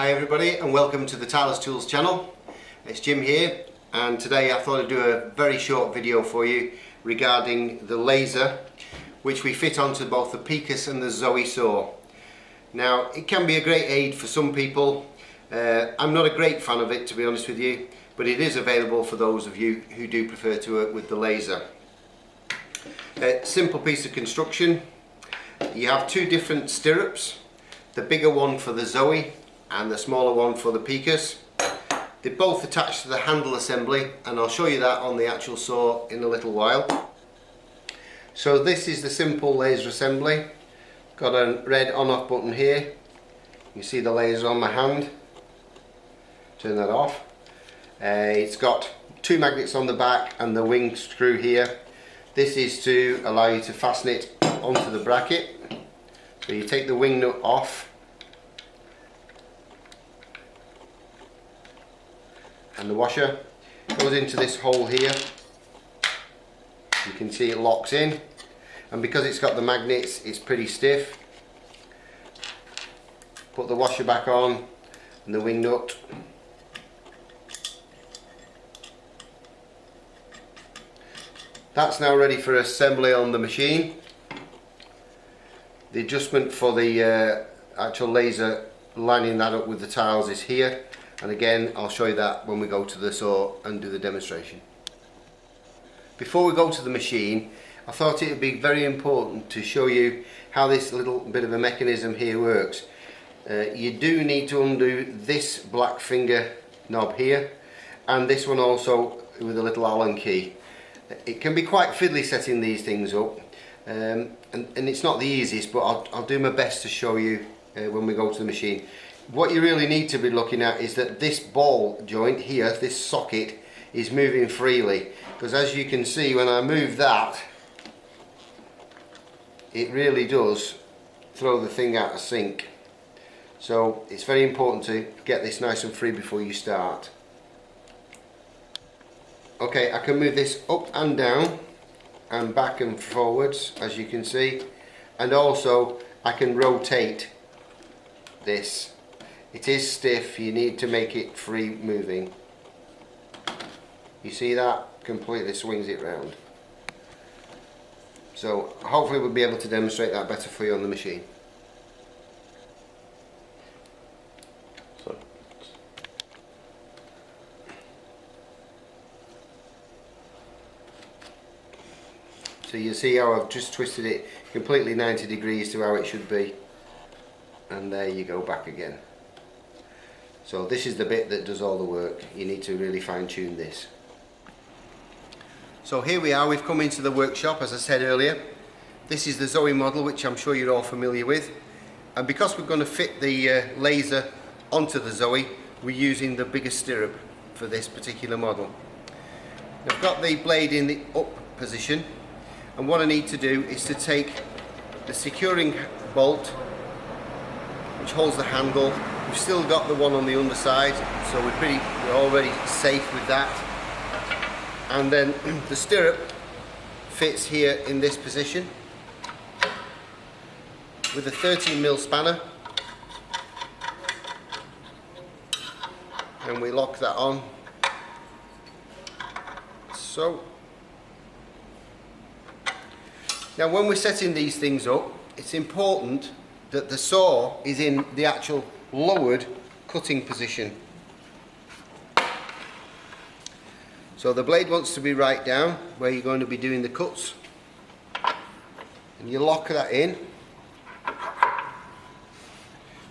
Hi everybody and welcome to the Tyler's Tools channel. It's Jim here, and today I thought I'd do a very short video for you regarding the laser which we fit onto both the Picus and the Zoe saw. Now it can be a great aid for some people. I'm not a great fan of it, to be honest with you, but it is available for those of you who do prefer to work with the laser. Simple piece of construction. You have two different stirrups, the bigger one for the Zoe and the smaller one for the Picus. They're both attached to the handle assembly, and I'll show you that on the actual saw in a little while. So this is the simple laser assembly. Got a red on-off button here. You see the laser on my hand. Turn that off. It's got two magnets on the back and the wing screw here. This is to allow you to fasten it onto the bracket. So you take the wing nut off, and the washer goes into this hole here. You can see it locks in, and because it's got the magnets it's pretty stiff. Put the washer back on and the wing nut. That's now ready for assembly on the machine. The adjustment for the actual laser lining that up with the tiles is here, and again I'll show you that when we go to the saw and do the demonstration. Before we go to the machine, I thought it would be very important to show you how this little bit of a mechanism here works. You do need to undo this black finger knob here, and this one also with a little Allen key. It can be quite fiddly setting these things up, and it's not the easiest, but I'll do my best to show you when we go to the machine. What you really need to be looking at is that this ball joint here, this socket, is moving freely, because as you can see when I move that, it really does throw the thing out of sync. So it's very important to get this nice and free before you start. Okay, I can move this up and down and back and forwards, as you can see, and also I can rotate this. It is stiff, you need to make it free moving. You see that? Completely swings it round. So hopefully we'll be able to demonstrate that better for you on the machine. So you see how I've just twisted it completely 90 degrees to how it should be, and there you go, back again. So this is the bit that does all the work. You need to really fine tune this. So here we are, we've come into the workshop as I said earlier. This is the Zoe model, which I'm sure you're all familiar with, and because we're going to fit the laser onto the Zoe, we're using the bigger stirrup for this particular model. I've got the blade in the up position, and what I need to do is to take the securing bolt which holds the handle. We've still got the one on the underside, so we're already safe with that. And then the stirrup fits here in this position with a 13mm spanner, and we lock that on. So now when we're setting these things up, it's important that the saw is in the actual lowered cutting position. So the blade wants to be right down where you're going to be doing the cuts, and you lock that in,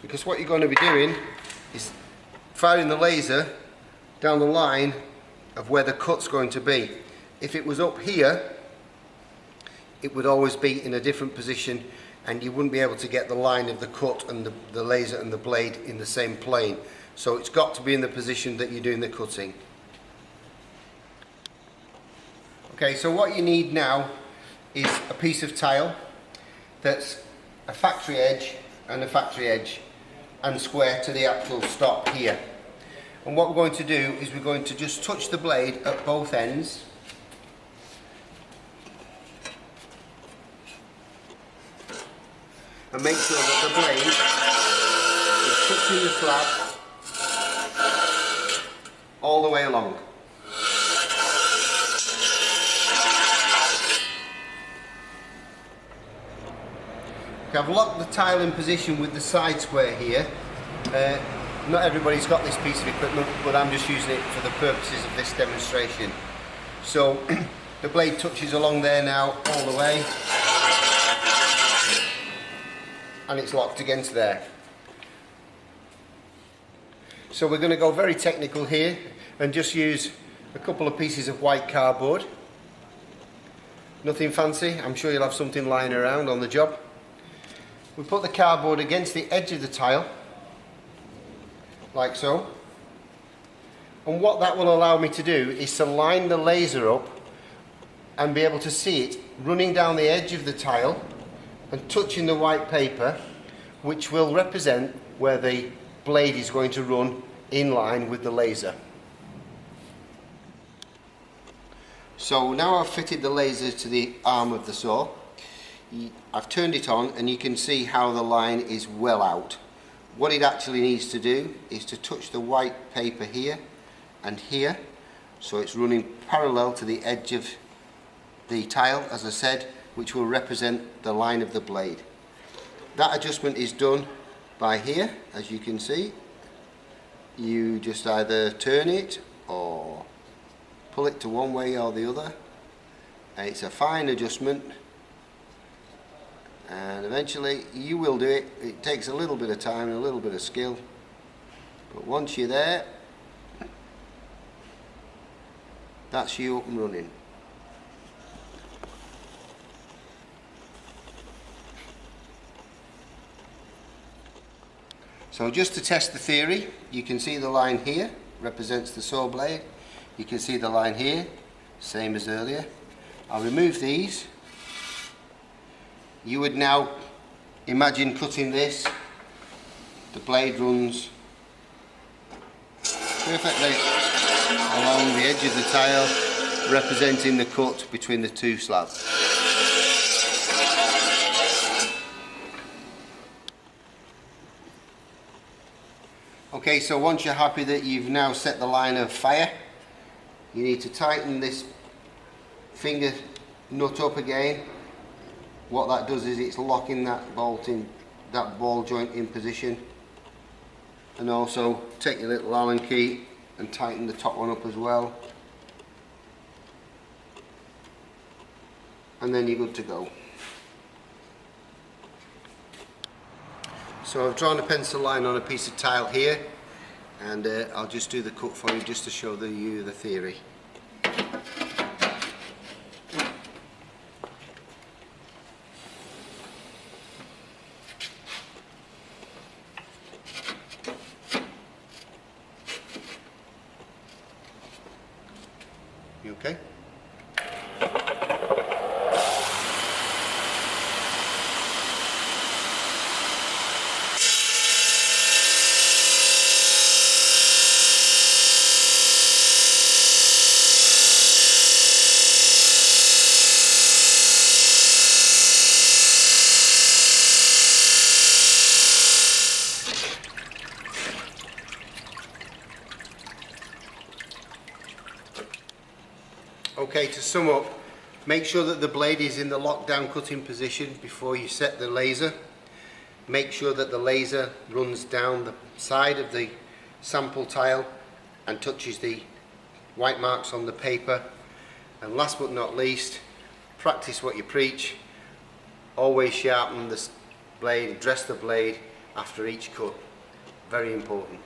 because what you're going to be doing is firing the laser down the line of where the cut's going to be. If it was up here, it would always be in a different position, and you wouldn't be able to get the line of the cut and the laser and the blade in the same plane. So it's got to be in the position that you're doing the cutting. Okay, so what you need now is a piece of tile that's a factory edge and a factory edge and square to the actual stop here. And what we're going to do is we're going to just touch the blade at both ends. And make sure that the blade is touching the slab all the way along. Okay, I've locked the tile in position with the side square here. Not everybody's got this piece of equipment, but I'm just using it for the purposes of this demonstration. So the blade touches along there now all the way, and it's locked against there. So we're going to go very technical here and just use a couple of pieces of white cardboard. Nothing fancy, I'm sure you'll have something lying around on the job. We put the cardboard against the edge of the tile, like so. And what that will allow me to do is to line the laser up and be able to see it running down the edge of the tile and touching the white paper, which will represent where the blade is going to run in line with the laser. So now I've fitted the laser to the arm of the saw. I've turned it on and you can see how the line is well out. What it actually needs to do is to touch the white paper here and here, so it's running parallel to the edge of the tile, as I said, which will represent the line of the blade. That adjustment is done by here, as you can see. You just either turn it or pull it to one way or the other. It's a fine adjustment, and eventually you will do it. It takes a little bit of time and a little bit of skill, but once you're there, that's you up and running. So just to test the theory, you can see the line here represents the saw blade. You can see the line here, same as earlier. I'll remove these. You would now imagine cutting this. The blade runs perfectly along the edge of the tile, representing the cut between the two slabs. Okay, so once you're happy that you've now set the line of fire, you need to tighten this finger nut up again. What that does is it's locking that bolt in, that ball joint in position, and also take your little Allen key and tighten the top one up as well, and then you're good to go. So I've drawn a pencil line on a piece of tile here, and I'll just do the cut for you just to show you the theory. You okay? Okay, to sum up, make sure that the blade is in the lockdown cutting position before you set the laser. Make sure that the laser runs down the side of the sample tile and touches the white marks on the paper. And last but not least, practice what you preach. Always sharpen the blade, dress the blade after each cut. Very important.